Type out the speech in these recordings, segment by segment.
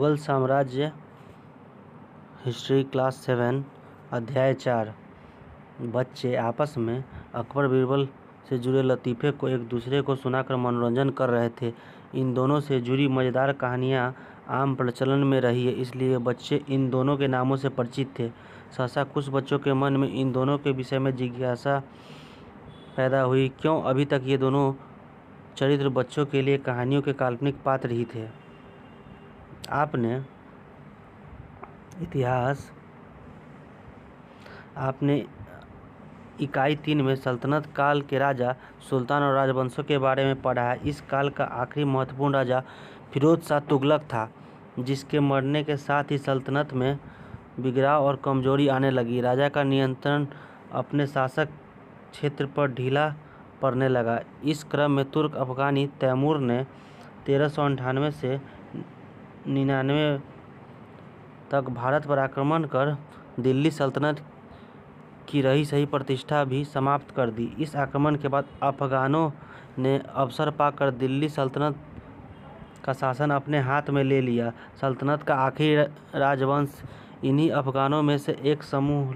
मुगल साम्राज्य history class 7 अध्याय 4। बच्चे आपस में अकबर बीरबल से जुड़े लतीफ़े को एक दूसरे को सुनाकर मनोरंजन कर रहे थे। इन दोनों से जुड़ी मज़ेदार कहानियाँ आम प्रचलन में रही है, इसलिए बच्चे इन दोनों के नामों से परिचित थे। सहसा कुछ बच्चों के मन में इन दोनों के विषय में जिज्ञासा पैदा हुई। क्यों अभी तक ये दोनों चरित्र बच्चों के लिए कहानियों के काल्पनिक पात्र ही थे। आपने इकाई 3 में सल्तनत काल के राजा, सुल्तान और राजवंशों के बारे में पढ़ा है। इस काल का आखिरी महत्वपूर्ण राजा फिरोज शाह तुगलक था, जिसके मरने के साथ ही सल्तनत में बिगड़ाव और कमजोरी आने लगी। राजा का नियंत्रण अपने शासक क्षेत्र पर ढीला पड़ने लगा। इस क्रम में तुर्क अफगानी तैमूर ने 1398 से 99 तक भारत पर आक्रमण कर दिल्ली सल्तनत की रही सही प्रतिष्ठा भी समाप्त कर दी। इस आक्रमण के बाद अफगानों ने अवसर पाकर दिल्ली सल्तनत का शासन अपने हाथ में ले लिया। सल्तनत का आखिरी राजवंश इन्हीं अफगानों में से एक समूह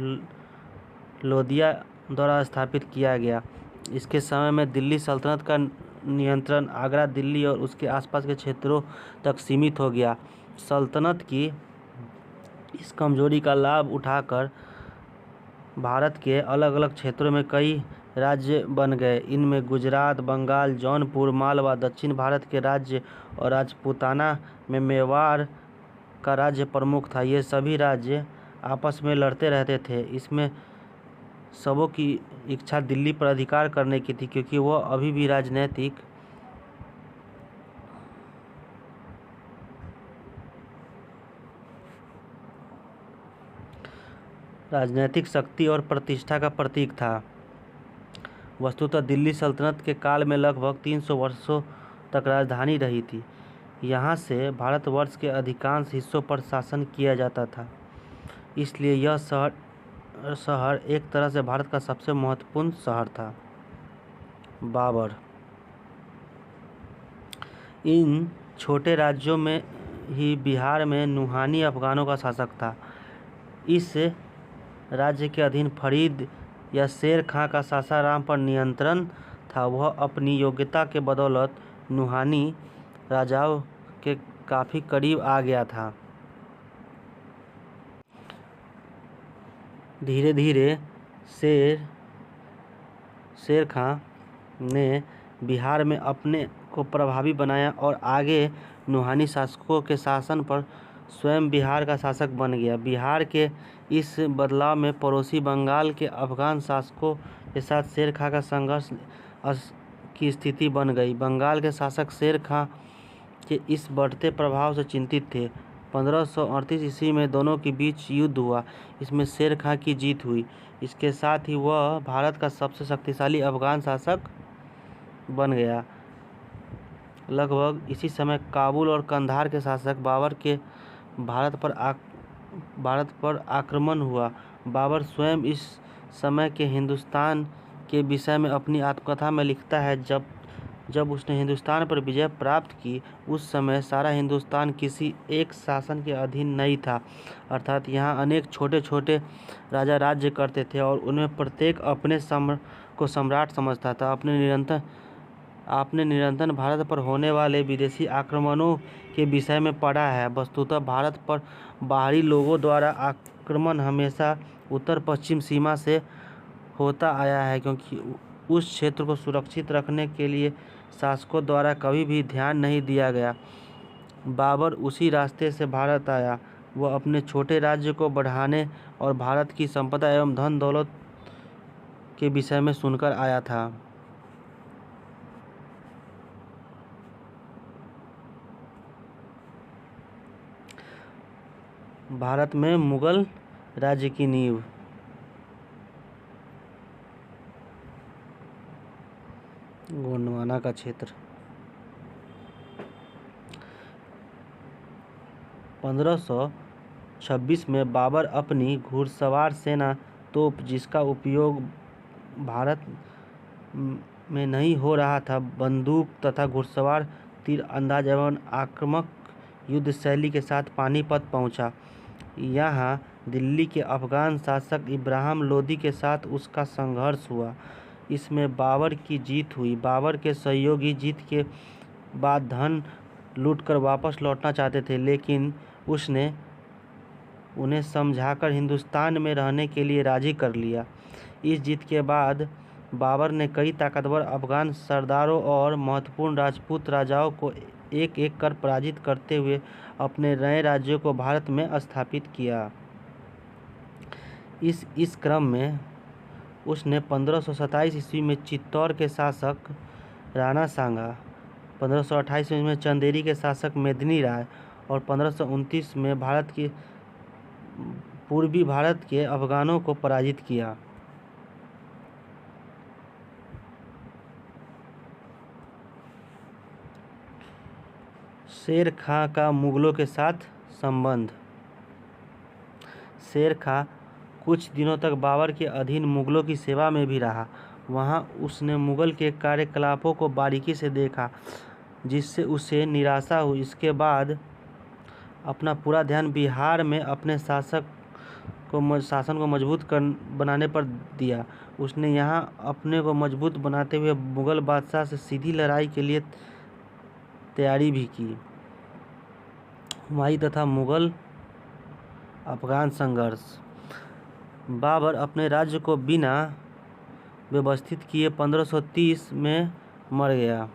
लोदिया द्वारा स्थापित किया गया। इसके समय में दिल्ली सल्तनत का नियंत्रण आगरा, दिल्ली और उसके आसपास के क्षेत्रों तक सीमित हो गया। सल्तनत की इस कमजोरी का लाभ उठाकर भारत के अलग अलग क्षेत्रों में कई राज्य बन गए। इनमें गुजरात, बंगाल, जौनपुर, मालवा, दक्षिण भारत के राज्य और राजपूताना में मेवाड़ का राज्य प्रमुख था। ये सभी राज्य आपस में लड़ते रहते थे। इसमें सबों की इच्छा दिल्ली पर अधिकार करने की थी, क्योंकि वह अभी भी राजनैतिक शक्ति और प्रतिष्ठा का प्रतीक था। वस्तुतः दिल्ली सल्तनत के काल में लगभग 300 वर्षों तक राजधानी रही थी। यहाँ से भारतवर्ष के अधिकांश हिस्सों पर शासन किया जाता था, इसलिए यह शहर एक तरह से भारत का सबसे महत्वपूर्ण शहर था। बाबर इन छोटे राज्यों में ही बिहार में नुहानी अफगानों का शासक था। इस राज्य के अधीन फरीद या शेर खां का सासाराम पर नियंत्रण था। वह अपनी योग्यता के बदौलत नुहानी राजाओं के काफ़ी करीब आ गया था। धीरे धीरे शेर खां ने बिहार में अपने को प्रभावी बनाया और आगे नुहानी शासकों के शासन पर स्वयं बिहार का शासक बन गया। बिहार के इस बदलाव में पड़ोसी बंगाल के अफगान शासकों के साथ शेर खां का संघर्ष की स्थिति बन गई। बंगाल के शासक शेर खां के इस बढ़ते प्रभाव से चिंतित थे। 1538 ईस्वी में दोनों के बीच युद्ध हुआ। इसमें शेर खां की जीत हुई। इसके साथ ही वह भारत का सबसे शक्तिशाली अफगान शासक बन गया। लगभग इसी समय काबुल और कंधार के शासक बाबर के भारत पर आक्रमण हुआ। बाबर स्वयं इस समय के हिंदुस्तान के विषय में अपनी आत्मकथा में लिखता है, जब उसने हिंदुस्तान पर विजय प्राप्त की, उस समय सारा हिंदुस्तान किसी एक शासन के अधीन नहीं था। अर्थात यहाँ अनेक छोटे छोटे राजा राज्य करते थे और उनमें प्रत्येक अपने को सम्राट समझता था। आपने निरंतर भारत पर होने वाले विदेशी आक्रमणों के विषय में पढ़ा है। वस्तुतः भारत पर बाहरी लोगों द्वारा आक्रमण हमेशा उत्तर पश्चिम सीमा से होता आया है, क्योंकि उस क्षेत्र को सुरक्षित रखने के लिए शासकों द्वारा कभी भी ध्यान नहीं दिया गया। बाबर उसी रास्ते से भारत आया। वह अपने छोटे राज्य को बढ़ाने और भारत की संपदा एवं धन दौलत के विषय में सुनकर आया था। भारत में मुगल राज्य की नींव। गोंडवाना का क्षेत्र 1526 में बाबर अपनी घुड़सवार सेना तोप, जिसका उपयोग भारत में नहीं हो रहा था, बंदूक तथा घुड़सवार तीर अंदाज एवं आक्रामक युद्ध शैली के साथ पानीपत पहुंचा। यहाँ दिल्ली के अफगान शासक इब्राहिम लोदी के साथ उसका संघर्ष हुआ। इसमें बाबर की जीत हुई। बाबर के सहयोगी जीत के बाद धन लूटकर वापस लौटना चाहते थे, लेकिन उसने उन्हें समझाकर हिंदुस्तान में रहने के लिए राजी कर लिया। इस जीत के बाद बाबर ने कई ताकतवर अफगान सरदारों और महत्वपूर्ण राजपूत राजाओं को एक एक कर पराजित करते हुए अपने नए राज्यों को भारत में स्थापित किया। इस क्रम में उसने 1527 ईस्वी में चित्तौड़ के शासक राणा सांगा, 1528 ईस्वी में चंदेरी के शासक मेदिनी राय और 1529 में पूर्वी भारत के अफगानों को पराजित किया। शेर खां का मुगलों के साथ संबंध। शेर खां कुछ दिनों तक बाबर के अधीन मुगलों की सेवा में भी रहा। वहां उसने मुगल के कार्यकलापों को बारीकी से देखा, जिससे उसे निराशा हुई। इसके बाद अपना पूरा ध्यान बिहार में अपने शासन को मजबूत बनाने पर दिया। उसने यहाँ अपने को मजबूत बनाते हुए मुगल बादशाह से सीधी लड़ाई के लिए तैयारी भी की। हुमायूं तथा मुगल अफगान संघर्ष। बाबर अपने राज्य को बिना व्यवस्थित किए 1530 में मर गया।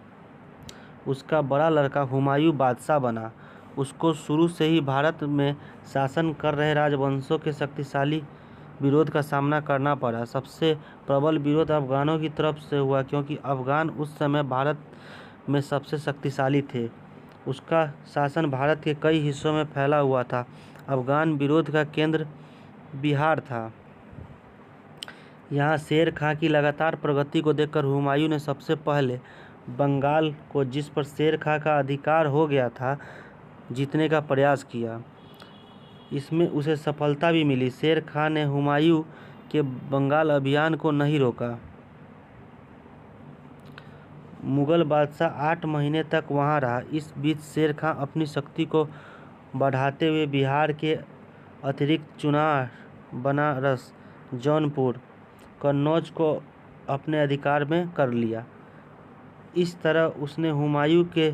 उसका बड़ा लड़का हुमायूं बादशाह बना। उसको शुरू से ही भारत में शासन कर रहे राजवंशों के शक्तिशाली विरोध का सामना करना पड़ा। सबसे प्रबल विरोध अफगानों की तरफ से हुआ, क्योंकि अफगान उस समय भारत में सबसे शक्तिशाली थे। उसका शासन भारत के कई हिस्सों में फैला हुआ था। अफगान विरोध का केंद्र बिहार था। यहाँ शेर खां की लगातार प्रगति को देखकर हुमायूं ने सबसे पहले बंगाल को, जिस पर शेर खां का अधिकार हो गया था, जीतने का प्रयास किया। इसमें उसे सफलता भी मिली। शेर खां ने हुमायूं के बंगाल अभियान को नहीं रोका। मुगल बादशाह 8 महीने तक वहां रहा। इस बीच शेर खां अपनी शक्ति को बढ़ाते हुए बिहार के अतिरिक्त चुनार, बनारस, जौनपुर, कन्नौज को अपने अधिकार में कर लिया। इस तरह उसने हुमायूं के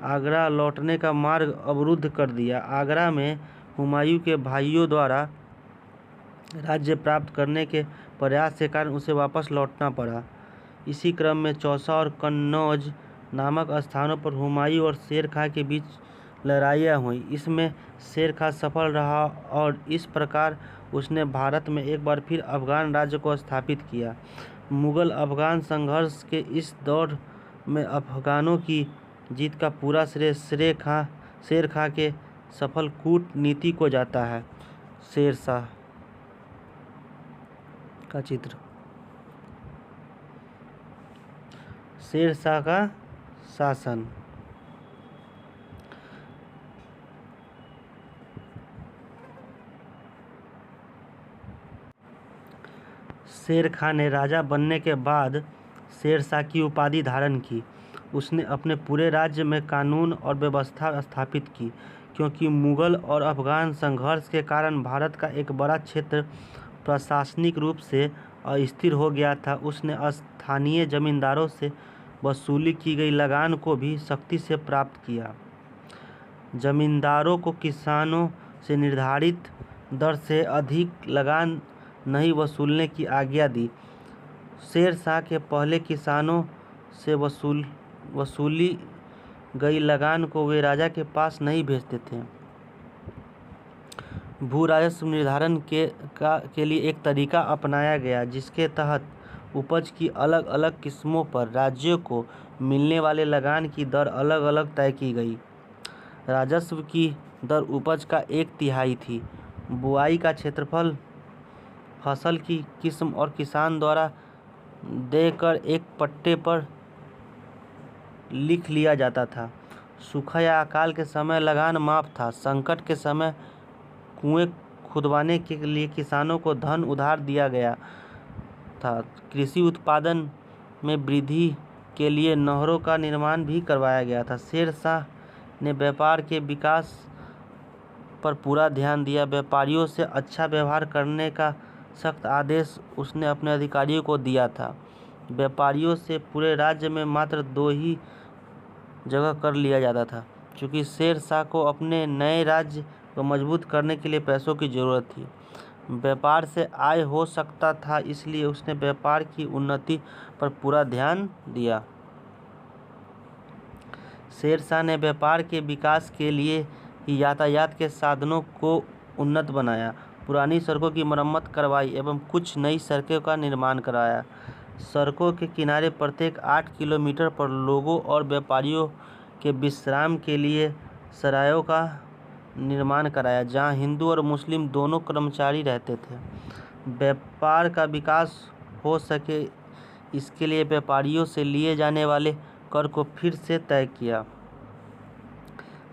आगरा लौटने का मार्ग अवरुद्ध कर दिया। आगरा में हुमायूं के भाइयों द्वारा राज्य प्राप्त करने के प्रयास के कारण उसे वापस लौटना पड़ा। इसी क्रम में चौसा और कन्नौज नामक स्थानों पर हुमायूं और शेर खां के बीच लड़ाइयाँ हुई। इसमें शेर खां सफल रहा और इस प्रकार उसने भारत में एक बार फिर अफगान राज्य को स्थापित किया। मुगल अफगान संघर्ष के इस दौर में अफगानों की जीत का पूरा श्रेय शेर खां के सफल कूटनीति को जाता है। शेरशाह का चित्र। शेरशाह का शासन। शेर खां ने राजा बनने के बाद शेरशाह की उपाधि धारण की। उसने अपने पूरे राज्य में कानून और व्यवस्था स्थापित की। क्योंकि मुगल और अफगान संघर्ष के कारण भारत का एक बड़ा क्षेत्र प्रशासनिक रूप से अस्थिर हो गया था, उसने स्थानीय जमींदारों से वसूली की गई लगान को भी सख्ती से प्राप्त किया। जमींदारों को किसानों से निर्धारित दर से अधिक लगान नहीं वसूलने की आज्ञा दी। शेरशाह के पहले किसानों से वसूली गई लगान को वे राजा के पास नहीं भेजते थे। भू राजस्व निर्धारण के लिए एक तरीका अपनाया गया, जिसके तहत उपज की अलग अलग किस्मों पर राज्यों को मिलने वाले लगान की दर अलग अलग तय की गई। राजस्व की दर उपज का 1/3 थी। बुआई का क्षेत्रफल फसल की किस्म और किसान द्वारा देकर एक पट्टे पर लिख लिया जाता था। सूखा या अकाल के समय लगान माफ था। संकट के समय कुएं खुदवाने के लिए किसानों को धन उधार दिया गया था। कृषि उत्पादन में वृद्धि के लिए नहरों का निर्माण भी करवाया गया था। शेरशाह ने व्यापार के विकास पर पूरा ध्यान दिया। व्यापारियों से अच्छा व्यवहार करने का सख्त आदेश उसने अपने अधिकारियों को दिया था। व्यापारियों से पूरे राज्य में मात्र 2 ही जगह कर लिया जाता था। चूँकि शेर शाह को अपने नए राज्य को मजबूत करने के लिए पैसों की ज़रूरत थी, व्यापार से आय हो सकता था, इसलिए उसने व्यापार की उन्नति पर पूरा ध्यान दिया। शेर शाह ने व्यापार के विकास के लिए ही यातायात के साधनों को उन्नत बनाया, पुरानी सड़कों की मरम्मत करवाई एवं कुछ नई सड़कों का निर्माण कराया। सड़कों के किनारे प्रत्येक 8 किलोमीटर पर लोगों और व्यापारियों के विश्राम के लिए सरायों का निर्माण कराया, जहां हिंदू और मुस्लिम दोनों कर्मचारी रहते थे। व्यापार का विकास हो सके, इसके लिए व्यापारियों से लिए जाने वाले कर को फिर से तय किया।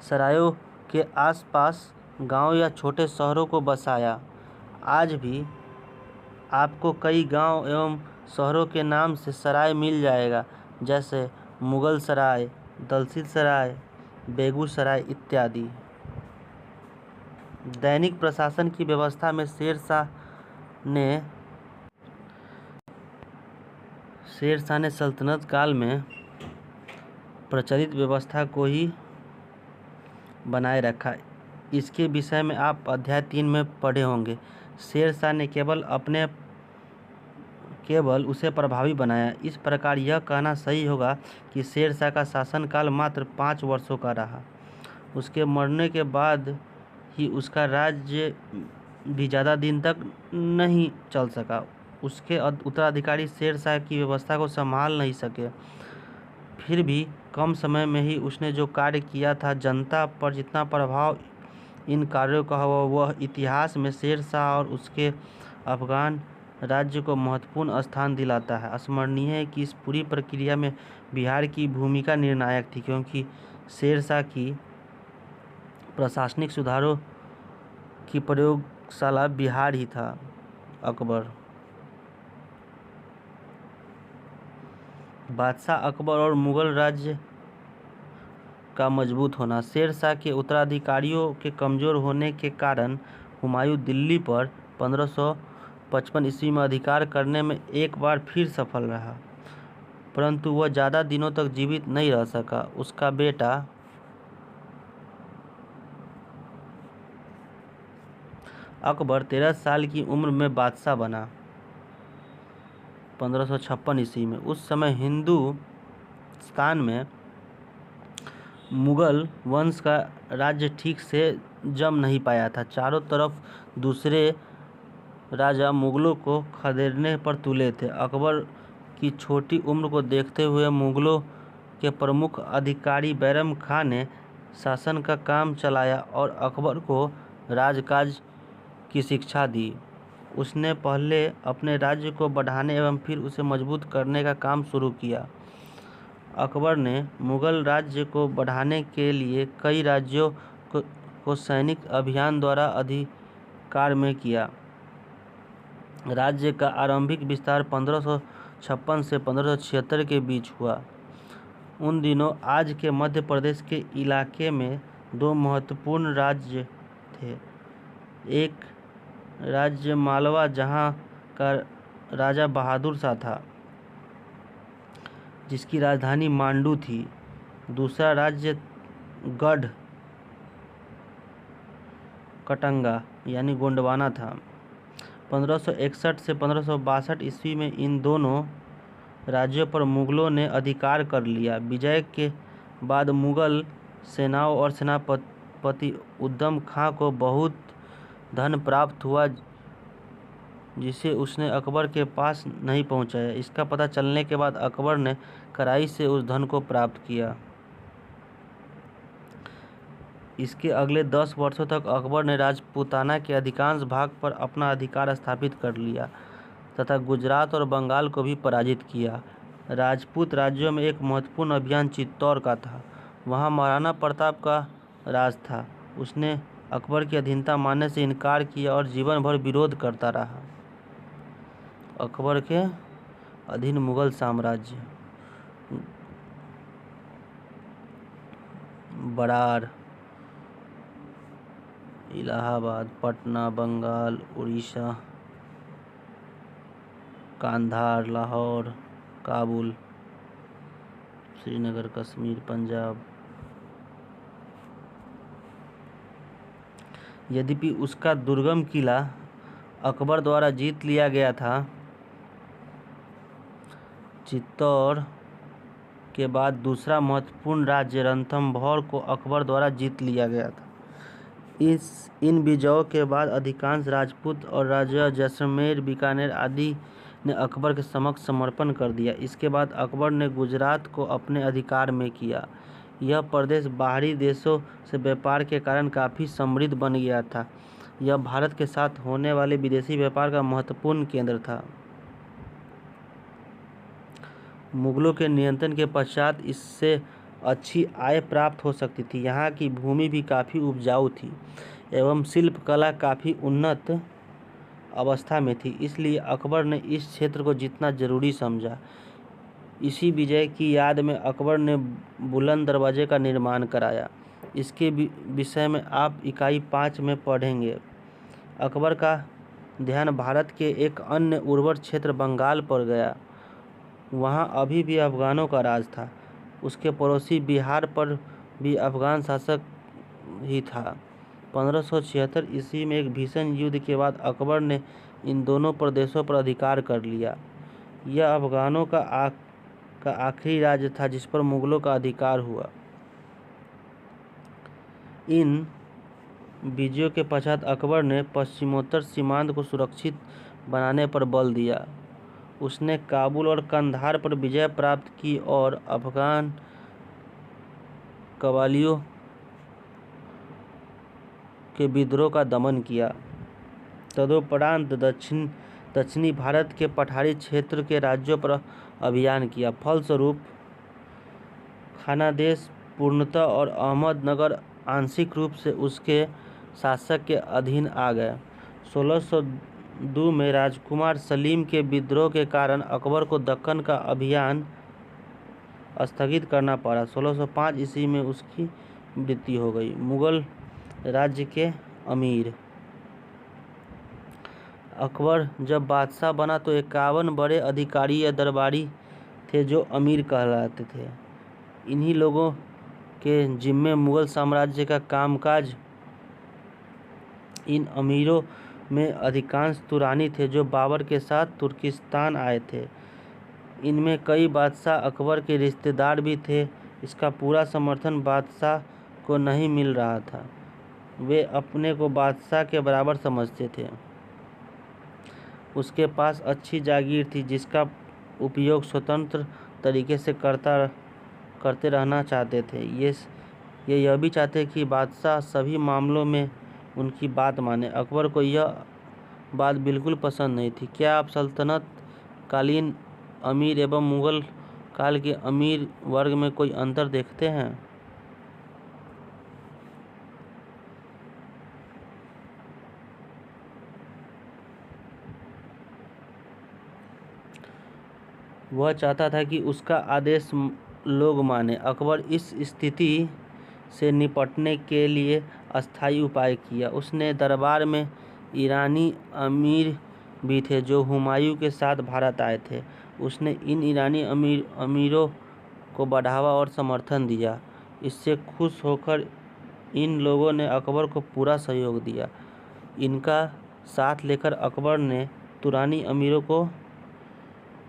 सरायों के आसपास गांव या छोटे शहरों को बसाया। आज भी आपको कई गांव एवं शहरों के नाम से सराय मिल जाएगा, जैसे मुगल सराय, दलसिल सराय, बेगूसराय इत्यादि। दैनिक प्रशासन की व्यवस्था में शेर शाह ने सल्तनत काल में प्रचलित व्यवस्था को ही बनाए रखा। इसके विषय में आप अध्याय 3 में पढ़े होंगे। शेर शाह ने केवल उसे प्रभावी बनाया। इस प्रकार यह कहना सही होगा कि शेर शाह का शासनकाल मात्र 5 वर्षों का रहा। उसके मरने के बाद ही उसका राज्य भी ज़्यादा दिन तक नहीं चल सका। उसके उत्तराधिकारी शेर शाह की व्यवस्था को संभाल नहीं सके। फिर भी कम समय में ही उसने जो कार्य किया था, जनता पर जितना प्रभाव इन कार्यों का हुआ, वह इतिहास में शेर शाह और उसके अफगान राज्य को महत्वपूर्ण स्थान दिलाता है। स्मरणीय है कि इस पूरी प्रक्रिया में बिहार की भूमिका निर्णायक थी, क्योंकि शेर शाह की प्रशासनिक सुधारों की प्रयोगशाला बिहार ही था। अकबर, बादशाह अकबर और मुगल राज्य का मजबूत होना। शेर शाह के उत्तराधिकारियों के कमज़ोर होने के कारण हुमायूं दिल्ली पर 1555 ईस्वी में अधिकार करने में एक बार फिर सफल रहा, परंतु वह ज़्यादा दिनों तक जीवित नहीं रह सका। उसका बेटा अकबर 13 साल की उम्र में बादशाह बना 1556 ईस्वी में। उस समय हिंदुस्तान में मुगल वंश का राज्य ठीक से जम नहीं पाया था। चारों तरफ दूसरे राजा मुगलों को खदेड़ने पर तुले थे। अकबर की छोटी उम्र को देखते हुए मुगलों के प्रमुख अधिकारी बैरम खां ने शासन का काम चलाया और अकबर को राजकाज की शिक्षा दी। उसने पहले अपने राज्य को बढ़ाने एवं फिर उसे मजबूत करने का काम शुरू किया। अकबर ने मुगल राज्य को बढ़ाने के लिए कई राज्यों को सैनिक अभियान द्वारा अधिकार में किया। राज्य का आरंभिक विस्तार 1556 से 1576 के बीच हुआ। उन दिनों आज के मध्य प्रदेश के इलाके में 2 महत्वपूर्ण राज्य थे। एक राज्य मालवा, जहां का राजा बहादुर शाह था, जिसकी राजधानी मांडू थी। दूसरा राज्य गढ़ कटंगा यानी गोंडवाना था। 1561 से 1562 ईस्वी में इन दोनों राज्यों पर मुगलों ने अधिकार कर लिया। विजय के बाद मुगल सेनाओं और सेनापति उद्दम खां को बहुत धन प्राप्त हुआ, जिसे उसने अकबर के पास नहीं पहुंचाया। इसका पता चलने के बाद अकबर ने कड़ाई से उस धन को प्राप्त किया। इसके अगले 10 वर्षों तक अकबर ने राजपूताना के अधिकांश भाग पर अपना अधिकार स्थापित कर लिया तथा गुजरात और बंगाल को भी पराजित किया। राजपूत राज्यों में एक महत्वपूर्ण अभियान चित्तौड़ का था। वहां महाराणा प्रताप का राज था। उसने अकबर की अधीनता मानने से इनकार किया और जीवन भर विरोध करता रहा। अकबर के अधीन मुगल साम्राज्य। बरार, इलाहाबाद, पटना, बंगाल, उड़ीसा, कांधार, लाहौर, काबुल, श्रीनगर, कश्मीर, पंजाब। यद्यपि उसका दुर्गम किला अकबर द्वारा जीत लिया गया था, चित्तौड़ के बाद दूसरा महत्वपूर्ण राज्य रणथंभौर को अकबर द्वारा जीत लिया गया था। इन विजयों के बाद अधिकांश राजपूत और राजा जैसलमेर, बीकानेर आदि ने अकबर के समक्ष समर्पण कर दिया। इसके बाद अकबर ने गुजरात को अपने अधिकार में किया। यह प्रदेश बाहरी देशों से व्यापार के कारण काफ़ी समृद्ध बन गया था। यह भारत के साथ होने वाले विदेशी व्यापार का महत्वपूर्ण केंद्र था। मुगलों के नियंत्रण के पश्चात इससे अच्छी आय प्राप्त हो सकती थी। यहाँ की भूमि भी काफ़ी उपजाऊ थी एवं शिल्प कला काफ़ी उन्नत अवस्था में थी, इसलिए अकबर ने इस क्षेत्र को जीतना जरूरी समझा। इसी विजय की याद में अकबर ने बुलंद दरवाजे का निर्माण कराया। इसके विषय में आप इकाई 5 में पढ़ेंगे। अकबर का ध्यान भारत के एक अन्य उर्वर क्षेत्र बंगाल पर गया। वहाँ अभी भी अफगानों का राज था। उसके पड़ोसी बिहार पर भी अफगान शासक ही था। 1576 ईस्वी में एक भीषण युद्ध के बाद अकबर ने इन दोनों प्रदेशों पर अधिकार कर लिया। यह अफगानों का आखिरी राज्य था जिस पर मुगलों का अधिकार हुआ। इन विजयों के पश्चात अकबर ने पश्चिमोत्तर सीमांत को सुरक्षित बनाने पर बल दिया। उसने काबुल और कंधार पर विजय प्राप्त की और अफगान कबालियों के विद्रोह का दमन किया। तदुपरांत दक्षिणी भारत के पठारी क्षेत्र के राज्यों पर अभियान किया। फलस्वरूप खानादेश पूर्णतः और अहमदनगर आंशिक रूप से उसके शासक के अधीन आ गए। 1602 में राजकुमार सलीम के विद्रोह के कारण अकबर को दक्कन का अभियान स्थगित करना पड़ा। 1605 ईस्वी में उसकी मृत्यु हो गई। मुगल राज्य के अमीर। अकबर जब बादशाह बना तो 51 बड़े अधिकारी या दरबारी थे जो अमीर कहलाते थे। इन्हीं लोगों के जिम्मे मुगल साम्राज्य का कामकाज। इन अमीरों में अधिकांश तुरानी थे जो बाबर के साथ तुर्किस्तान आए थे। इनमें कई बादशाह अकबर के रिश्तेदार भी थे। इसका पूरा समर्थन बादशाह को नहीं मिल रहा था। वे अपने को बादशाह के बराबर समझते थे। उसके पास अच्छी जागीर थी जिसका उपयोग स्वतंत्र तरीके से करते रहना चाहते थे। ये यह भी चाहते कि बादशाह सभी मामलों में उनकी बात माने। अकबर को यह बात बिल्कुल पसंद नहीं थी। क्या आप सल्तनत कालीन अमीर एवं मुगल काल के अमीर वर्ग में कोई अंतर देखते हैं? वह चाहता था कि उसका आदेश लोग माने। अकबर इस स्थिति से निपटने के लिए अस्थायी उपाय किया। उसने दरबार में ईरानी अमीर भी थे जो हुमायूं के साथ भारत आए थे। उसने इन ईरानी अमीरों को बढ़ावा और समर्थन दिया। इससे खुश होकर इन लोगों ने अकबर को पूरा सहयोग दिया। इनका साथ लेकर अकबर ने तुरानी अमीरों को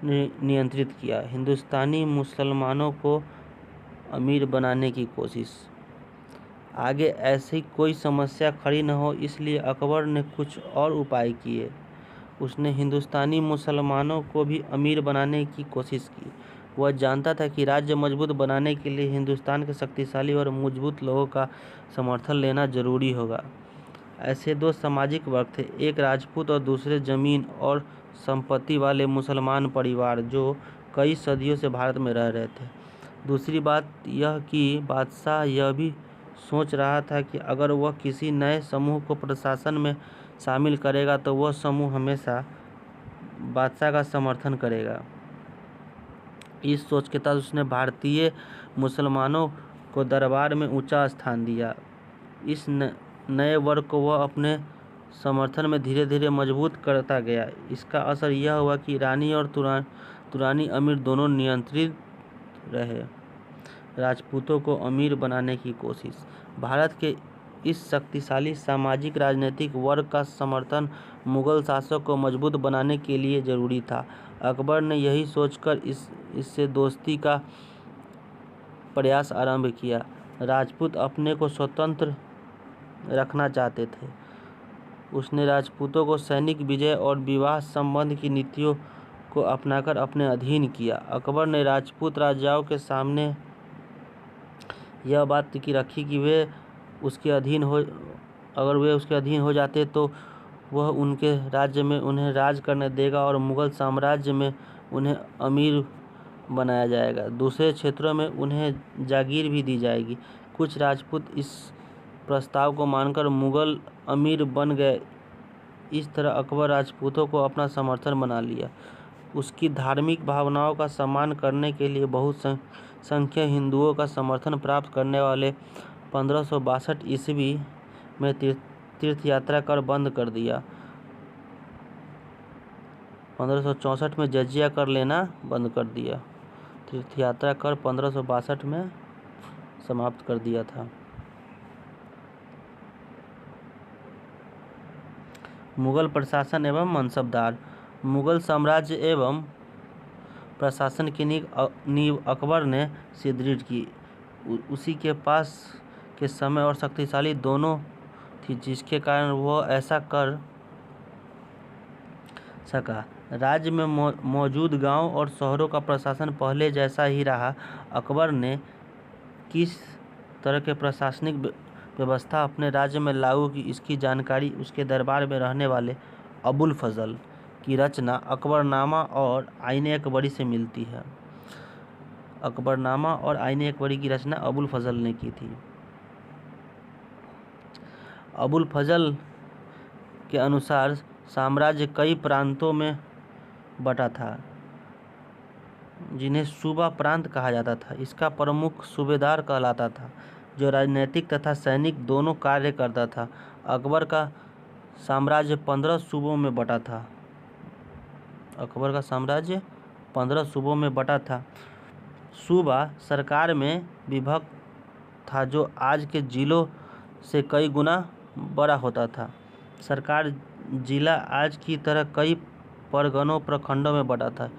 नियंत्रित किया। हिंदुस्तानी मुसलमानों को अमीर बनाने की कोशिश। आगे ऐसी कोई समस्या खड़ी न हो इसलिए अकबर ने कुछ और उपाय किए। उसने हिंदुस्तानी मुसलमानों को भी अमीर बनाने की कोशिश की। वह जानता था कि राज्य मजबूत बनाने के लिए हिंदुस्तान के शक्तिशाली और मजबूत लोगों का समर्थन लेना जरूरी होगा। ऐसे दो सामाजिक वर्ग थे, एक राजपूत और दूसरे जमीन और संपत्ति वाले मुसलमान परिवार जो कई सदियों से भारत में रह रहे थे। दूसरी बात यह कि बादशाह यह भी सोच रहा था कि अगर वह किसी नए समूह को प्रशासन में शामिल करेगा तो वह समूह हमेशा बादशाह का समर्थन करेगा। इस सोच के तहत उसने भारतीय मुसलमानों को दरबार में ऊंचा स्थान दिया। इस नए वर्ग को वह अपने समर्थन में धीरे धीरे मजबूत करता गया। इसका असर यह हुआ कि रानी और तुरानी अमीर दोनों नियंत्रित रहे। राजपूतों को अमीर बनाने की कोशिश। भारत के इस शक्तिशाली सामाजिक राजनीतिक वर्ग का समर्थन मुगल शासक को मजबूत बनाने के लिए जरूरी था। अकबर ने यही सोचकर इससे दोस्ती का प्रयास आरंभ किया। राजपूत अपने को स्वतंत्र रखना चाहते थे। उसने राजपूतों को सैनिक विजय और विवाह संबंध की नीतियों को अपनाकर अपने अधीन किया। अकबर ने राजपूत राजाओं के सामने यह बात की रखी कि अगर वे उसके अधीन हो जाते तो वह उनके राज्य में उन्हें राज करने देगा और मुगल साम्राज्य में उन्हें अमीर बनाया जाएगा। दूसरे क्षेत्रों में उन्हें जागीर भी दी जाएगी। कुछ राजपूत इस प्रस्ताव को मानकर मुगल अमीर बन गए। इस तरह अकबर राजपूतों को अपना समर्थन बना लिया। उसकी धार्मिक भावनाओं का सम्मान करने के लिए बहुत संख्या हिंदुओं का समर्थन प्राप्त करने वाले 1562 ईस्वी में तीर्थ यात्रा कर बंद कर दिया। 1564 में जजिया कर लेना बंद कर दिया। तीर्थ यात्रा कर 1562 में समाप्त कर दिया था। मुगल प्रशासन एवं मनसबदार। मुगल साम्राज्य एवं प्रशासन की नींव अकबर ने सुदृढ़ की। उसी के पास के समय और शक्तिशाली दोनों थी, जिसके कारण वह ऐसा कर सका। राज्य में मौजूद गांव और शहरों का प्रशासन पहले जैसा ही रहा। अकबर ने किस तरह के प्रशासनिक व्यवस्था अपने राज्य में लागू की, इसकी जानकारी उसके दरबार में रहने वाले अबुल फजल की रचना अकबरनामा और आईने अकबरी से मिलती है। अकबरनामा और आईने अकबरी की रचना अबुल फजल ने की थी। अबुल फजल के अनुसार साम्राज्य कई प्रांतों में बटा था, जिन्हें सूबा प्रांत कहा जाता था। इसका प्रमुख सूबेदार कहलाता था, जो राजनीतिक तथा सैनिक दोनों कार्य करता था। अकबर का साम्राज्य 15 सूबों में बटा था। अकबर का साम्राज्य 15 सूबों में बटा था। सूबा सरकार में विभक्त था, जो आज के जिलों से कई गुना बड़ा होता था। सरकार जिला आज की तरह कई परगनों प्रखंडों में बटा था।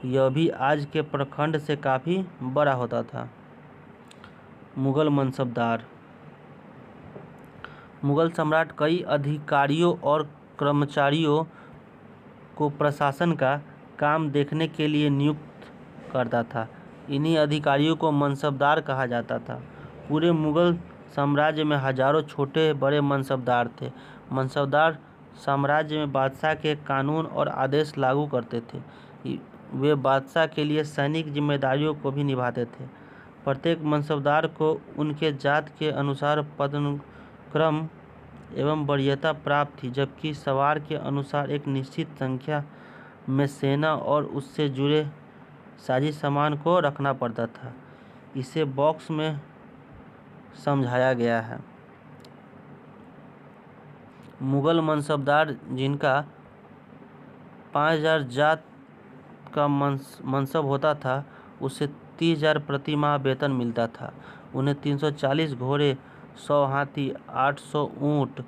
यह भी आज के प्रखंड से काफ़ी बड़ा होता था। मुगल मनसबदार। मुगल सम्राट कई अधिकारियों और कर्मचारियों को प्रशासन का काम देखने के लिए नियुक्त करता था। इन्हीं अधिकारियों को मनसबदार कहा जाता था। पूरे मुगल साम्राज्य में हजारों छोटे बड़े मनसबदार थे। मनसबदार साम्राज्य में बादशाह के कानून और आदेश लागू करते थे। वे बादशाह के लिए सैनिक जिम्मेदारियों को भी निभाते थे। प्रत्येक मनसबदार को उनके जात के अनुसार पदानुक्रम एवं वरीयता प्राप्त थी, जबकि सवार के अनुसार एक निश्चित संख्या में सेना और उससे जुड़े साजी सामान को रखना पड़ता था। इसे बॉक्स में समझाया गया है। मुगल मनसबदार, जिनका 5000 जात का मनसब होता था, उसे 30,000 प्रति माह वेतन मिलता था। उन्हें 340 घोड़े, 100 हाथी, 800 ऊँट,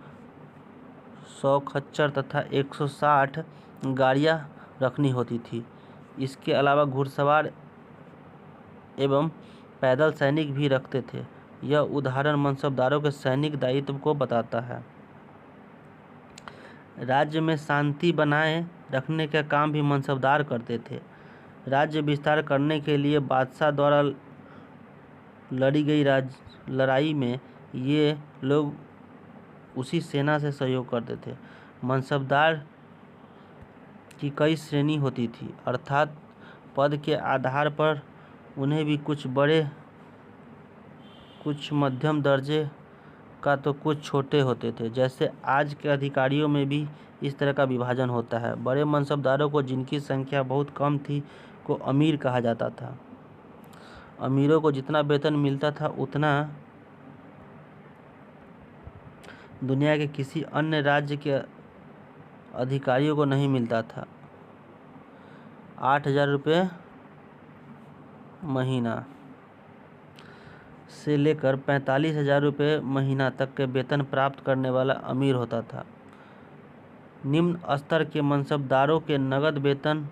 100 खच्चर तथा 160 गाड़ियाँ रखनी होती थी। इसके अलावा घुड़सवार एवं पैदल सैनिक भी रखते थे। यह उदाहरण मनसबदारों के सैनिक दायित्व को बताता है। राज्य में शांति बनाए रखने का काम भी मनसबदार करते थे। राज्य विस्तार करने के लिए बादशाह द्वारा लड़ी गई लड़ाई में ये लोग उसी सेना से सहयोग करते थे। मनसबदार की कई श्रेणी होती थी, अर्थात पद के आधार पर उन्हें भी कुछ बड़े, कुछ मध्यम दर्जे का तो कुछ छोटे होते थे। जैसे आज के अधिकारियों में भी इस तरह का विभाजन होता है। बड़े मनसबदारों को, जिनकी संख्या बहुत कम थी, को अमीर कहा जाता था। अमीरों को जितना वेतन मिलता था उतना दुनिया के किसी अन्य राज्य के अधिकारियों को नहीं मिलता था। 8,000 रुपये महीना से लेकर 45,000 रुपये महीना तक के वेतन प्राप्त करने वाला अमीर होता था। निम्न स्तर के मनसबदारों के नगद वेतन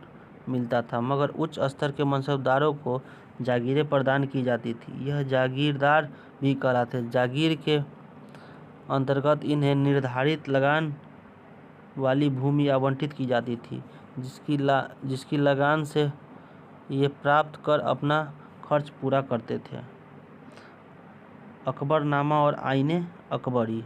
मिलता था, मगर उच्च स्तर के मनसबदारों को जागीरें प्रदान की जाती थी। यह जागीरदार भी कहलाते। जागीर के अंतर्गत इन्हें निर्धारित लगान वाली भूमि आवंटित की जाती थी, जिसकी लगान से ये प्राप्त कर अपना खर्च पूरा करते थे। अकबरनामा और आईने अकबरी।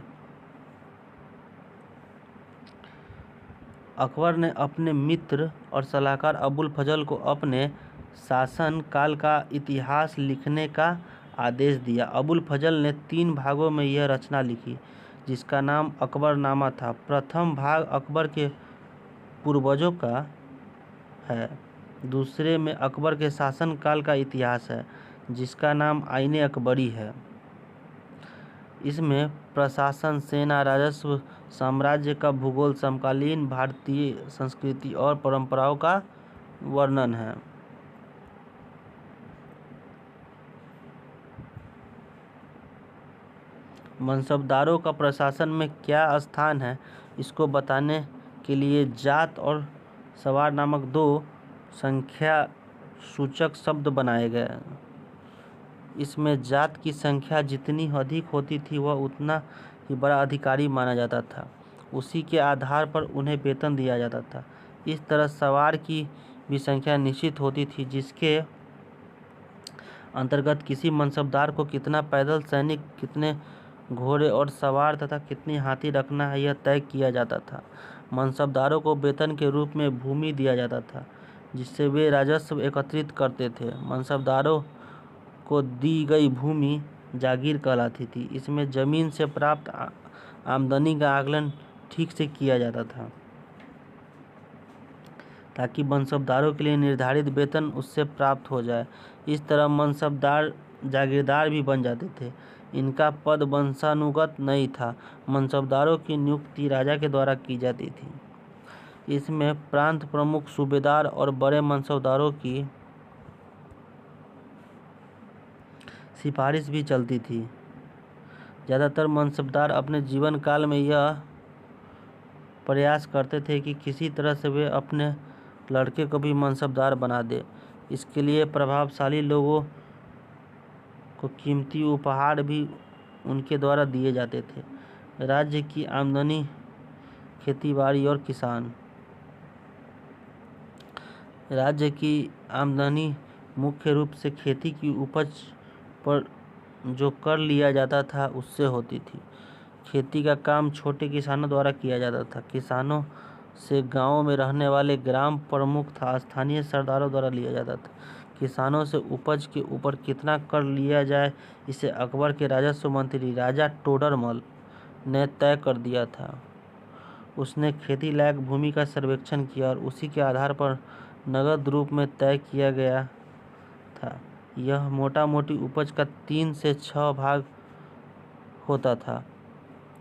अकबर ने अपने मित्र और सलाहकार अबुल फजल को अपने शासन काल का इतिहास लिखने का आदेश दिया। अबुल फजल ने 3 भागों में यह रचना लिखी, जिसका नाम अकबरनामा था। प्रथम भाग अकबर के पूर्वजों का है। दूसरे में अकबर के शासन काल का इतिहास है, जिसका नाम आईने अकबरी है। इसमें प्रशासन, सेना, राजस्व, साम्राज्य का भूगोल, समकालीन भारतीय संस्कृति और परंपराओं का वर्णन है। मनसबदारों का प्रशासन में क्या स्थान है, इसको बताने के लिए जात और सवार नामक 2 संख्या सूचक शब्द बनाए गए। इसमें जात की संख्या जितनी अधिक होती थी वह उतना ही बड़ा अधिकारी माना जाता था। उसी के आधार पर उन्हें वेतन दिया जाता था। इस तरह सवार की भी संख्या निश्चित होती थी, जिसके अंतर्गत किसी मनसबदार को कितना पैदल सैनिक, कितने घोड़े और सवार तथा कितनी हाथी रखना है, यह तय किया जाता था। मनसबदारों को वेतन के रूप में भूमि दिया जाता था, जिससे वे राजस्व एकत्रित करते थे। मनसबदारों को दी गई भूमि जागीर कहलाती थी। इसमें जमीन से प्राप्त आमदनी का आकलन ठीक से किया जाता था, ताकि मनसबदारों के लिए निर्धारित वेतन उससे प्राप्त हो जाए। इस तरह मनसबदार जागीरदार भी बन जाते थे। इनका पद वंशानुगत नहीं था। मनसबदारों की नियुक्ति राजा के द्वारा की जाती थी। इसमें प्रांत प्रमुख, सूबेदार और बड़े मनसबदारों की सिफारिश भी चलती थी। ज़्यादातर मनसबदार अपने जीवन काल में यह प्रयास करते थे कि किसी तरह से वे अपने लड़के को भी मनसबदार बना दे। इसके लिए प्रभावशाली लोगों को कीमती उपहार भी उनके द्वारा दिए जाते थे। राज्य की आमदनी खेतीबाड़ी और किसान। राज्य की आमदनी मुख्य रूप से खेती की उपज पर जो कर लिया जाता था उससे होती थी। खेती का काम छोटे किसानों द्वारा किया जाता था। किसानों से गांवों में रहने वाले ग्राम प्रमुख था स्थानीय सरदारों द्वारा लिया जाता था। किसानों से उपज के ऊपर कितना कर लिया जाए, इसे अकबर के राजस्व मंत्री राजा टोडरमल ने तय कर दिया था। उसने खेती लायक भूमि का सर्वेक्षण किया और उसी के आधार पर नगद रूप में तय किया गया था। यह मोटा मोटी उपज का 3 से 6 भाग होता था।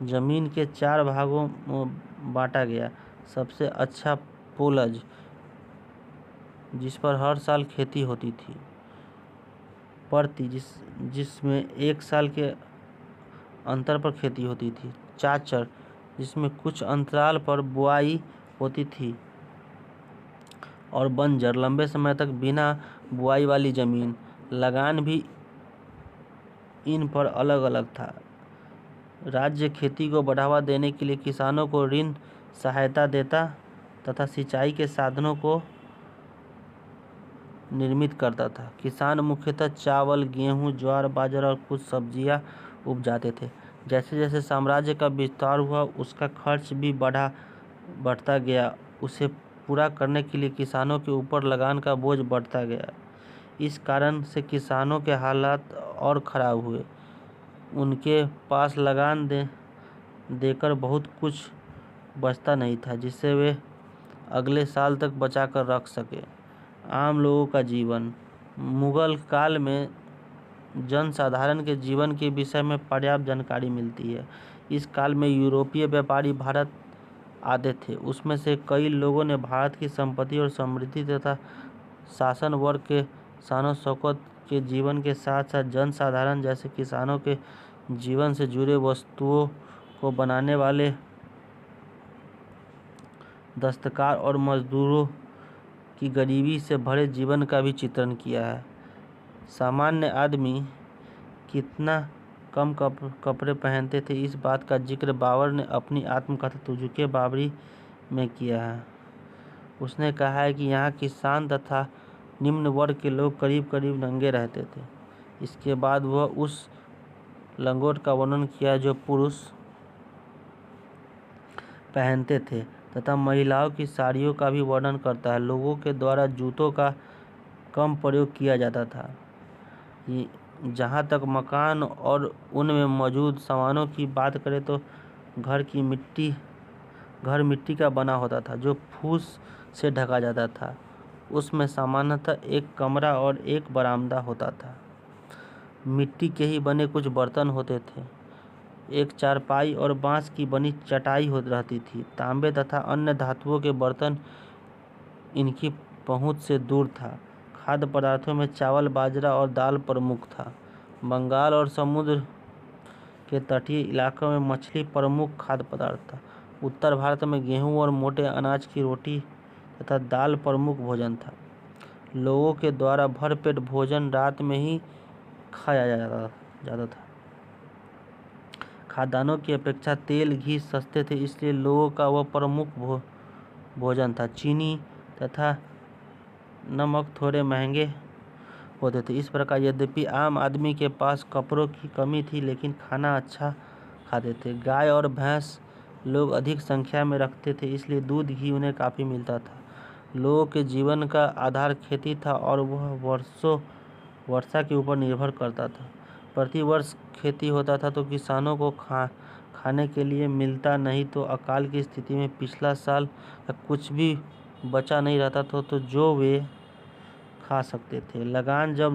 जमीन के 4 भागों में बांटा गया। सबसे अच्छा पोलज, जिस पर हर साल खेती होती थी। प्रति, जिसमें 1 साल के अंतर पर खेती होती थी। चाचर, जिसमें कुछ अंतराल पर बुआई होती थी। और बंजर, लंबे समय तक बिना बुआई वाली जमीन। लगान भी इन पर अलग अलग था। राज्य खेती को बढ़ावा देने के लिए किसानों को ऋण सहायता देता तथा सिंचाई के साधनों को निर्मित करता था। किसान मुख्यतः चावल, गेहूं, ज्वार, बाजरा और कुछ सब्जियां उपजाते थे। जैसे जैसे साम्राज्य का विस्तार हुआ, उसका खर्च भी बढ़ता गया। उसे पूरा करने के लिए किसानों के ऊपर लगान का बोझ बढ़ता गया। इस कारण से किसानों के हालात और ख़राब हुए। उनके पास लगान देकर बहुत कुछ बचता नहीं था, जिससे वे अगले साल तक बचा कर रख सके। आम लोगों का जीवन। मुगल काल में जनसाधारण के जीवन के विषय में पर्याप्त जानकारी मिलती है। इस काल में यूरोपीय व्यापारी भारत आते थे। उसमें से कई लोगों ने भारत की संपत्ति और समृद्धि तथा शासन वर्ग के शानो शौकत के जीवन के साथ साथ जनसाधारण जैसे किसानों के जीवन से जुड़े वस्तुओं को बनाने वाले दस्तकार और मजदूरों की गरीबी से भरे जीवन का भी चित्रण किया है। सामान्य आदमी कितना कम कपड़े पहनते थे, इस बात का जिक्र बाबर ने अपनी आत्मकथा तुजुके बाबरी में किया है। उसने कहा है कि यहाँ किसान तथा निम्न वर्ग के लोग करीब करीब नंगे रहते थे। इसके बाद वह उस लंगोट का वर्णन किया जो पुरुष पहनते थे तथा महिलाओं की साड़ियों का भी वर्णन करता है। लोगों के द्वारा जूतों का कम प्रयोग किया जाता था। जहाँ तक मकान और उनमें मौजूद सामानों की बात करें तो घर मिट्टी का बना होता था जो फूस से ढका जाता था। उसमें सामान्यतः एक कमरा और एक बरामदा होता था। मिट्टी के ही बने कुछ बर्तन होते थे। एक चारपाई और बांस की बनी चटाई रहती थी। तांबे तथा अन्य धातुओं के बर्तन इनकी पहुंच से दूर था। खाद्य पदार्थों में चावल, बाजरा और दाल प्रमुख था। बंगाल और समुद्र के तटीय इलाकों में मछली प्रमुख खाद्य पदार्थ था। उत्तर भारत में गेहूं और मोटे अनाज की रोटी तथा दाल प्रमुख भोजन था। लोगों के द्वारा भरपेट भोजन रात में ही खाया जाता था। खाद्यान्नों की अपेक्षा तेल, घी सस्ते थे, इसलिए लोगों का वह प्रमुख भोजन था। चीनी तथा नमक थोड़े महंगे होते थे। इस प्रकार यद्यपि आम आदमी के पास कपड़ों की कमी थी, लेकिन खाना अच्छा खाते थे। गाय और भैंस लोग अधिक संख्या में रखते थे, इसलिए दूध, घी उन्हें काफ़ी मिलता था। लोगों के जीवन का आधार खेती था और वह वर्षा के ऊपर निर्भर करता था। प्रति वर्ष खेती होता था तो किसानों को खाने के लिए मिलता, नहीं तो अकाल की स्थिति में पिछला साल का कुछ भी बचा नहीं रहता था तो जो वे खा सकते थे। लगान जब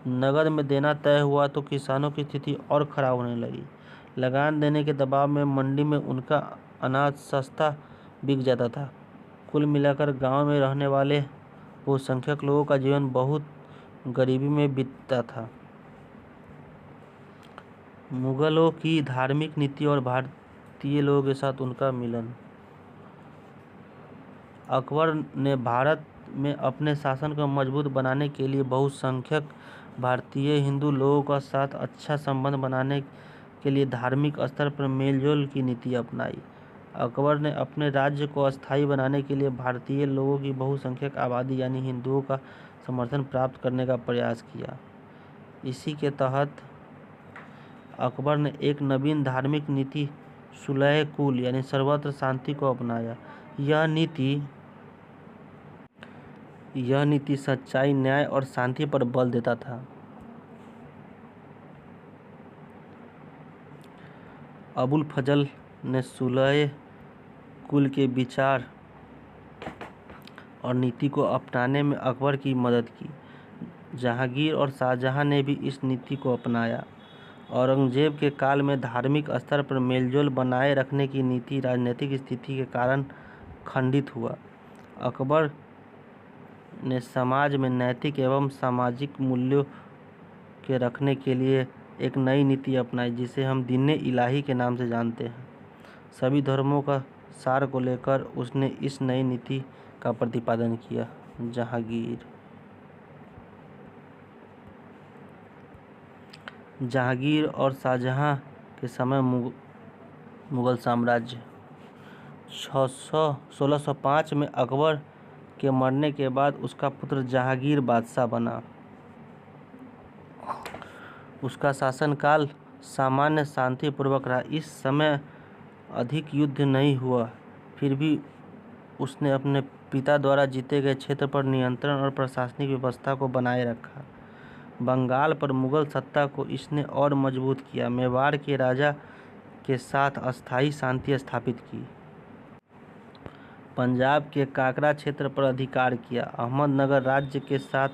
नगद में देना तय हुआ तो किसानों की स्थिति और खराब होने लगी। लगान देने के दबाव में मंडी में उनका अनाज सस्ता बिक जाता था। कुल मिलाकर गांव में रहने वाले बहुसंख्यक लोगों का जीवन बहुत गरीबी में बीतता था। मुगलों की धार्मिक नीति और भारतीय लोगों के साथ उनका मिलन। अकबर ने भारत में अपने शासन को मजबूत बनाने के लिए बहुसंख्यक भारतीय हिंदू लोगों का साथ अच्छा संबंध बनाने के लिए धार्मिक स्तर पर मेलजोल की नीति अपनाई। अकबर ने अपने राज्य को अस्थायी बनाने के लिए भारतीय लोगों की बहुसंख्यक आबादी यानी हिंदुओं का समर्थन प्राप्त करने का प्रयास किया। इसी के तहत अकबर ने एक नवीन धार्मिक नीति सुलह कुल यानी सर्वत्र शांति को अपनाया। यह नीति सच्चाई, न्याय और शांति पर बल देता था। अबुल फजल ने सुलह कुल के विचार और नीति को अपनाने में अकबर की मदद की। जहांगीर और शाहजहां ने भी इस नीति को अपनाया। औरंगजेब के काल में धार्मिक स्तर पर मेलजोल बनाए रखने की नीति राजनीतिक स्थिति के कारण खंडित हुआ। अकबर ने समाज में नैतिक एवं सामाजिक मूल्यों के रखने के लिए एक नई नीति अपनाई जिसे हम दीन इलाही के नाम से जानते हैं। सभी धर्मों का सार को लेकर उसने इस नई नीति का प्रतिपादन किया। जहांगीर और शाहजहां के समय मुगल साम्राज्य। 1605 में अकबर के मरने के बाद उसका पुत्र जहांगीर बादशाह बना। उसका शासनकाल सामान्य शांतिपूर्वक रहा। इस समय अधिक युद्ध नहीं हुआ, फिर भी उसने अपने पिता द्वारा जीते गए क्षेत्र पर नियंत्रण और प्रशासनिक व्यवस्था को बनाए रखा। बंगाल पर मुगल सत्ता को इसने और मजबूत किया। मेवाड़ के राजा के साथ अस्थायी शांति स्थापित की। पंजाब के काकरा क्षेत्र पर अधिकार किया। अहमदनगर राज्य के साथ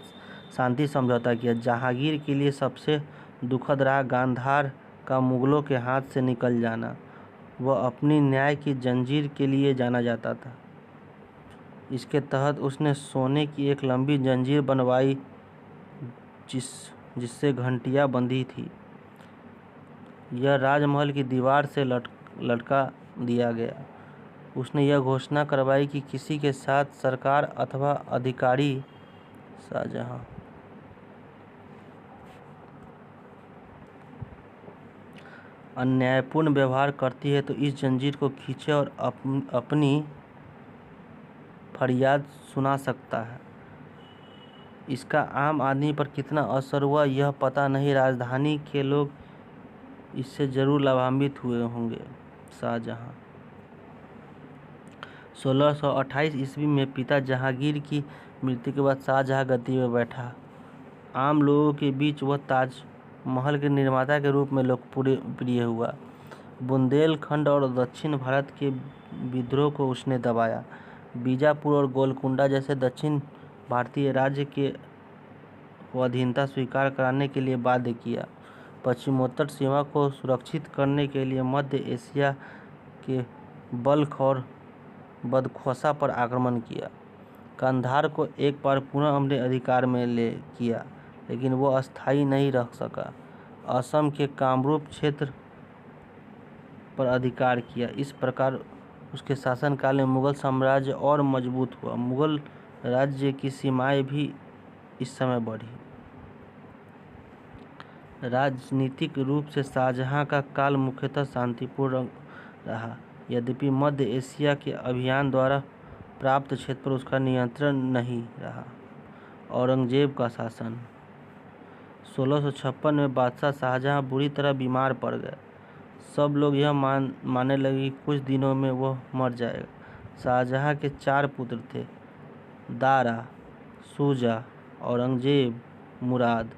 शांति समझौता किया। जहांगीर के लिए सबसे दुखद रहा गांधार का मुगलों के हाथ से निकल जाना। वह अपनी न्याय की जंजीर के लिए जाना जाता था। इसके तहत उसने सोने की एक लंबी जंजीर बनवाई जिससे घंटियां बंधी थी। यह राजमहल की दीवार से लटका दिया गया। उसने यह घोषणा करवाई कि किसी के साथ सरकार अथवा अधिकारी शाहजहां अन्यायपूर्ण व्यवहार करती है तो इस जंजीर को खींचे और अपनी फरियाद सुना सकता है। इसका आम आदमी पर कितना असर हुआ यह पता नहीं। राजधानी के लोग इससे जरूर लाभान्वित हुए होंगे। शाहजहां 1628 ईस्वी में पिता जहांगीर की मृत्यु के बाद शाहजहां गद्दी में बैठा। आम लोगों के बीच वह ताजमहल के निर्माता के रूप में लोकप्रिय हुआ। बुंदेलखंड और दक्षिण भारत के विद्रोह को उसने दबाया। बीजापुर और गोलकुंडा जैसे दक्षिण भारतीय राज्य के अधीनता स्वीकार कराने के लिए बाध्य किया। पश्चिमोत्तर सीमा को सुरक्षित करने के लिए मध्य एशिया के बल्ख और बदख्शा पर आक्रमण किया। कंधार को एक बार पुनः अपने अधिकार में ले किया, लेकिन वो अस्थायी नहीं रह सका। असम के कामरूप क्षेत्र पर अधिकार किया। इस प्रकार उसके शासनकाल में मुगल साम्राज्य और मजबूत हुआ। मुगल राज्य की सीमाएं भी इस समय बढ़ी। राजनीतिक रूप से शाहजहां का काल मुख्यतः शांतिपूर्ण रहा। यद्यपि मध्य एशिया के अभियान द्वारा प्राप्त क्षेत्र पर उसका नियंत्रण नहीं रहा। औरंगजेब का शासन 1656 में बादशाह शाहजहां बुरी तरह बीमार पड़ गए। सब लोग यह मानने लगे कि कुछ दिनों में वह मर जाएगा। शाहजहां के 4 पुत्र थे, दारा, शुजा, औरंगजेब, मुराद।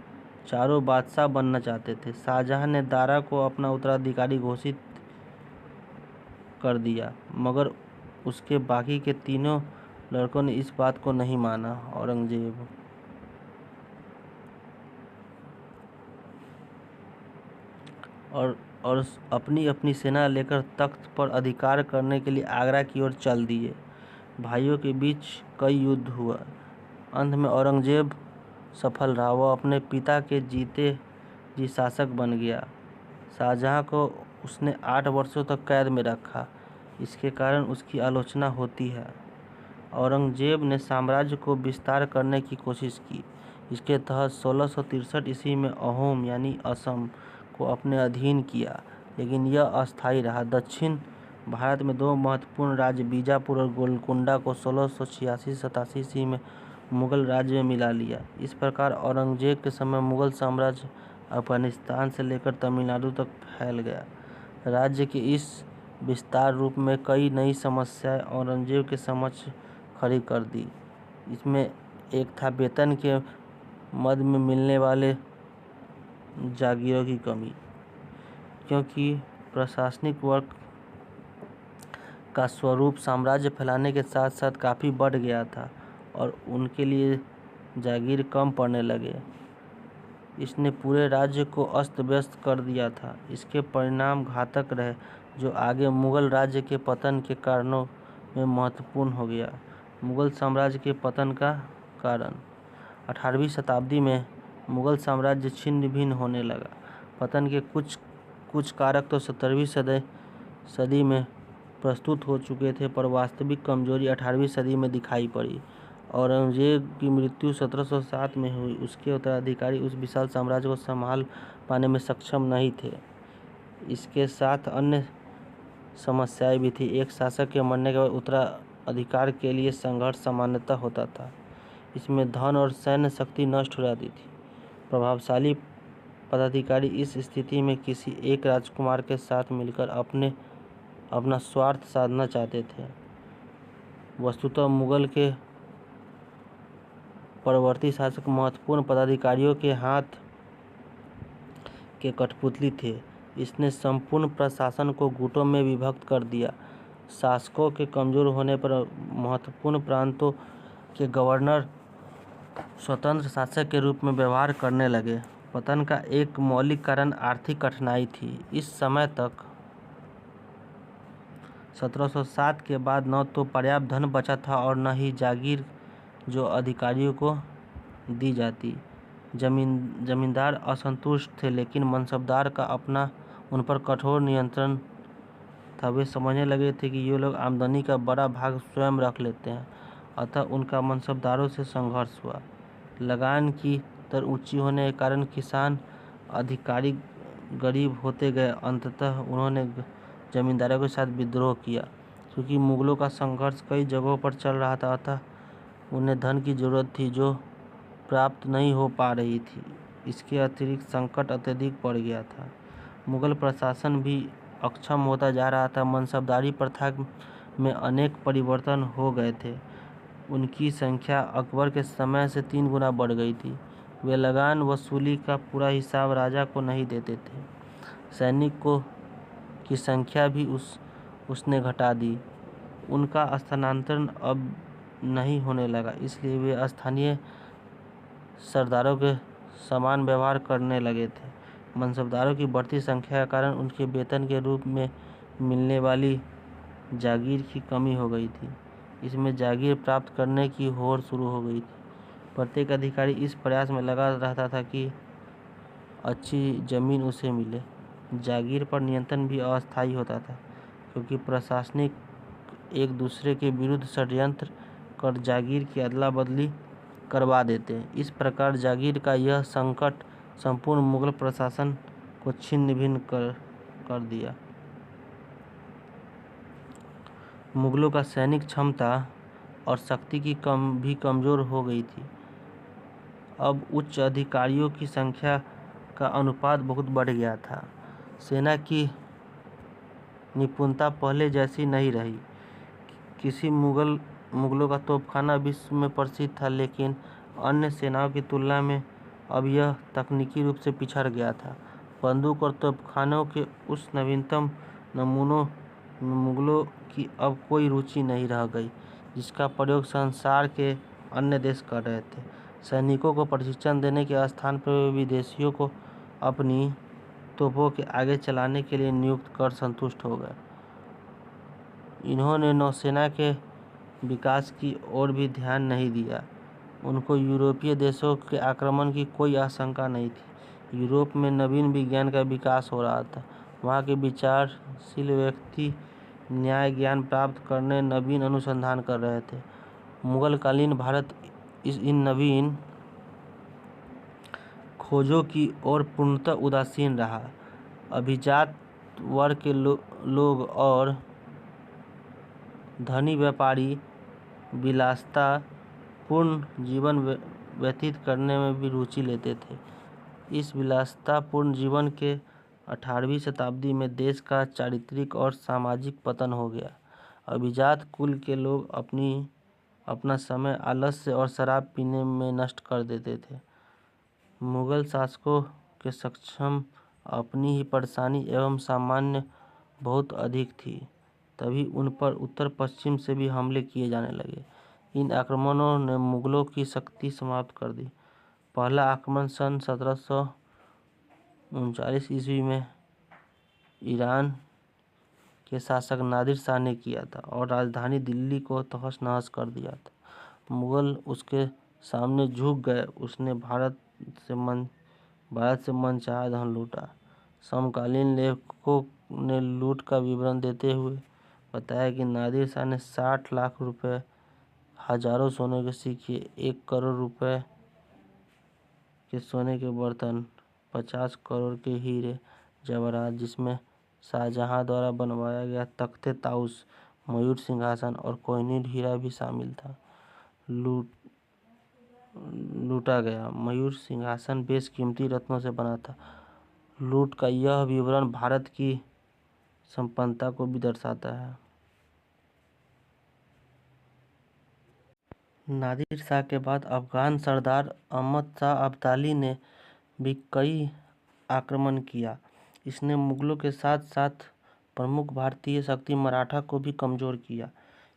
चारों बादशाह बनना चाहते थे। शाहजहां ने दारा को अपना उत्तराधिकारी घोषित कर दिया, मगर उसके बाकी के तीनों लड़कों ने इस बात को नहीं माना। औरंगजेब और अपनी अपनी सेना लेकर तख्त पर अधिकार करने के लिए आगरा की ओर चल दिए। भाइयों के बीच कई युद्ध हुआ। अंत में औरंगजेब सफल रहा। वह अपने पिता के जीते जी शासक बन गया। शाहजहां को उसने 8 वर्षों तक कैद में रखा। इसके कारण उसकी आलोचना होती है। औरंगजेब ने साम्राज्य को विस्तार करने की कोशिश की। इसके तहत 1663 ईस्वी में अहोम यानी असम को अपने अधीन किया, लेकिन यह अस्थायी रहा। दक्षिण भारत में 2 महत्वपूर्ण राज्य बीजापुर और गोलकुंडा को 1686-87 ईस्वी में मुगल राज्य में मिला लिया। इस प्रकार औरंगजेब के समय मुगल साम्राज्य अफगानिस्तान से लेकर तमिलनाडु तक फैल गया। राज्य के इस विस्तार रूप में कई नई समस्याएं औरंगजेब के समक्ष खड़ी कर दी। इसमें एक था वेतन के मद में मिलने वाले जागीरों की कमी, क्योंकि प्रशासनिक वर्ग का स्वरूप साम्राज्य फैलाने के साथ साथ काफ़ी बढ़ गया था और उनके लिए जागीर कम पड़ने लगे। इसने पूरे राज्य को अस्त व्यस्त कर दिया था। इसके परिणाम घातक रहे, जो आगे मुगल राज्य के पतन के कारणों में महत्वपूर्ण हो गया। मुगल साम्राज्य के पतन का कारण 18वीं शताब्दी में मुगल साम्राज्य छिन्न भिन्न होने लगा। पतन के कुछ कारक तो 17वीं सदी में प्रस्तुत हो चुके थे, पर वास्तविक कमजोरी 18वीं सदी में दिखाई पड़ी। औरंगजेब की मृत्यु 1707 में हुई। उसके उत्तराधिकारी उस विशाल साम्राज्य को संभाल पाने में सक्षम नहीं थे। इसके साथ अन्य समस्याएं भी थी। एक शासक के मरने के बाद उत्तराधिकार के लिए संघर्ष सामान्यतः होता था। इसमें धन और सैन्य शक्ति नष्ट हो जाती थी। प्रभावशाली पदाधिकारी इस स्थिति में किसी एक राजकुमार के साथ मिलकर अपना स्वार्थ साधना चाहते थे। वस्तुतः मुगल के परवर्ती शासक महत्वपूर्ण पदाधिकारियों के हाथ के कठपुतली थे। इसने संपूर्ण प्रशासन को गुटों में विभक्त कर दिया। शासकों के कमजोर होने पर महत्वपूर्ण प्रांतों के गवर्नर स्वतंत्र शासक के रूप में व्यवहार करने लगे। पतन का एक मौलिक कारण आर्थिक कठिनाई थी। इस समय तक 1707 के बाद न तो पर्याप्त धन बचा था और न ही जागीर जो अधिकारियों को दी जाती। जमींदार असंतुष्ट थे, लेकिन मनसबदार का अपना उन पर कठोर नियंत्रण था। वे समझने लगे थे कि ये लोग आमदनी का बड़ा भाग स्वयं रख लेते हैं, अतः उनका मनसबदारों से संघर्ष हुआ। लगान की दर ऊंची होने के कारण किसान अधिकारी गरीब होते गए। अंततः उन्होंने जमींदारों के साथ विद्रोह किया। क्योंकि मुगलों का संघर्ष कई जगहों पर चल रहा था, अतः उन्हें धन की जरूरत थी जो प्राप्त नहीं हो पा रही थी। इसके अतिरिक्त संकट अत्यधिक बढ़ गया था। मुगल प्रशासन भी अक्षम होता जा रहा था। मनसबदारी प्रथा में अनेक परिवर्तन हो गए थे। उनकी संख्या अकबर के समय से 3 गुना बढ़ गई थी। वे लगान वसूली का पूरा हिसाब राजा को नहीं देते थे। सैनिकों की संख्या भी उसने घटा दी। उनका स्थानांतरण अब नहीं होने लगा, इसलिए वे स्थानीय सरदारों के समान व्यवहार करने लगे थे। मनसबदारों की बढ़ती संख्या के कारण उनके वेतन के रूप में मिलने वाली जागीर की कमी हो गई थी। इसमें जागीर प्राप्त करने की होड़ शुरू हो गई थी। प्रत्येक अधिकारी इस प्रयास में लगा रहता था कि अच्छी जमीन उसे मिले। जागीर पर नियंत्रण भी अस्थायी होता था, क्योंकि प्रशासनिक एक दूसरे के विरुद्ध षड्यंत्र कर जागीर की अदला बदली करवा देते। इस प्रकार जागीर का यह संकट संपूर्ण मुगल प्रशासन को छिन्न भिन्न कर दिया। मुगलों का सैनिक क्षमता और शक्ति की भी कमजोर हो गई थी। अब उच्च अधिकारियों की संख्या का अनुपात बहुत बढ़ गया था। सेना की निपुणता पहले जैसी नहीं रही। मुगलों का तोपखाना विश्व में प्रसिद्ध था, लेकिन अन्य सेनाओं की तुलना में अब यह तकनीकी रूप से पिछड़ गया था। बंदूक और तोपखानों के उस नवीनतम नमूनों में मुगलों की अब कोई रुचि नहीं रह गई, जिसका प्रयोग संसार के अन्य देश कर रहे थे। सैनिकों को प्रशिक्षण देने के स्थान पर वे विदेशियों को अपनी तोपों के आगे चलाने के लिए नियुक्त कर संतुष्ट हो गए। इन्होंने नौसेना के विकास की ओर भी ध्यान नहीं दिया। उनको यूरोपीय देशों के आक्रमण की कोई आशंका नहीं थी। यूरोप में नवीन विज्ञान का विकास हो रहा था। वहाँ के विचारशील व्यक्ति न्याय ज्ञान प्राप्त करने नवीन अनुसंधान कर रहे थे। मुगलकालीन भारत इन नवीन खोजों की ओर पूर्णतः उदासीन रहा। अभिजात वर्ग के लोग और धनी व्यापारी विलासिता पूर्ण जीवन व्यतीत करने में भी रुचि लेते थे। इस विलासिता पूर्ण जीवन के 18वीं शताब्दी में देश का चारित्रिक और सामाजिक पतन हो गया। अभिजात कुल के लोग अपना समय आलस्य और शराब पीने में नष्ट कर देते थे। मुगल शासकों के सक्षम अपनी ही परेशानी एवं सामान्य बहुत अधिक थी। तभी उन पर उत्तर पश्चिम से भी हमले किए जाने लगे। इन आक्रमणों ने मुगलों की शक्ति समाप्त कर दी। पहला आक्रमण सन 1739 ईस्वी में ईरान के शासक नादिर शाह ने किया था और राजधानी दिल्ली को तहस नहस कर दिया था। मुगल उसके सामने झुक गए। उसने भारत से मनचाहा धन लूटा। समकालीन लेखकों ने लूट का विवरण देते हुए बताया कि नादिर शाह ने 60 लाख रुपए, हजारों सोने के सिक्के, 1 करोड़ रुपए के सोने के बर्तन, 50 करोड़ के हीरे जवाहरात, जिसमें शाहजहां द्वारा बनवाया गया तख्ते ताउस, मयूर सिंहासन और कोहिनूर हीरा भी शामिल था, लूटा गया। मयूर सिंहासन बेशकीमती रत्नों से बना था। लूट का यह विवरण भारत की संपन्नता को भी दर्शाता है। नादिर शाह के बाद अफगान सरदार अहमद शाह अब्दाली ने भी कई आक्रमण किया। इसने मुगलों के साथ साथ प्रमुख भारतीय शक्ति मराठा को भी कमजोर किया।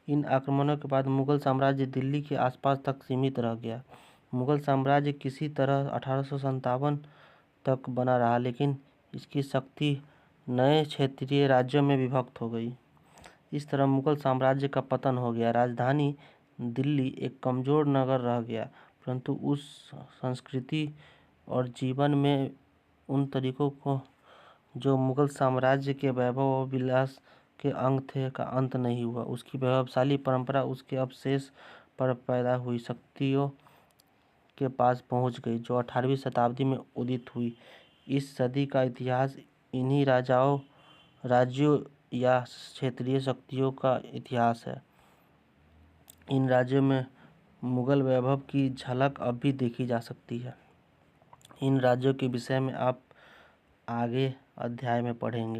इन आक्रमणों के बाद मुगल साम्राज्य दिल्ली के आसपास तक सीमित रह गया। मुगल साम्राज्य किसी तरह 1857 तक बना रहा, लेकिन इसकी शक्ति नए क्षेत्रीय राज्यों में विभक्त हो गई। इस तरह मुगल साम्राज्य का पतन हो गया। राजधानी दिल्ली एक कमजोर नगर रह गया, परंतु उस संस्कृति और जीवन में उन तरीकों को जो मुगल साम्राज्य के वैभव और विलास के अंग थे का अंत नहीं हुआ। उसकी वैभवशाली परंपरा उसके अवशेष पर पैदा हुई शक्तियों के पास पहुंच गई, जो 18वीं शताब्दी में उदित हुई। इस सदी का इतिहास इन्हीं राजाओं, राज्यों या क्षेत्रीय शक्तियों का इतिहास है। इन राज्यों में मुगल वैभव की झलक अब भी देखी जा सकती है। इन राज्यों के विषय में आप आगे अध्याय में पढ़ेंगे।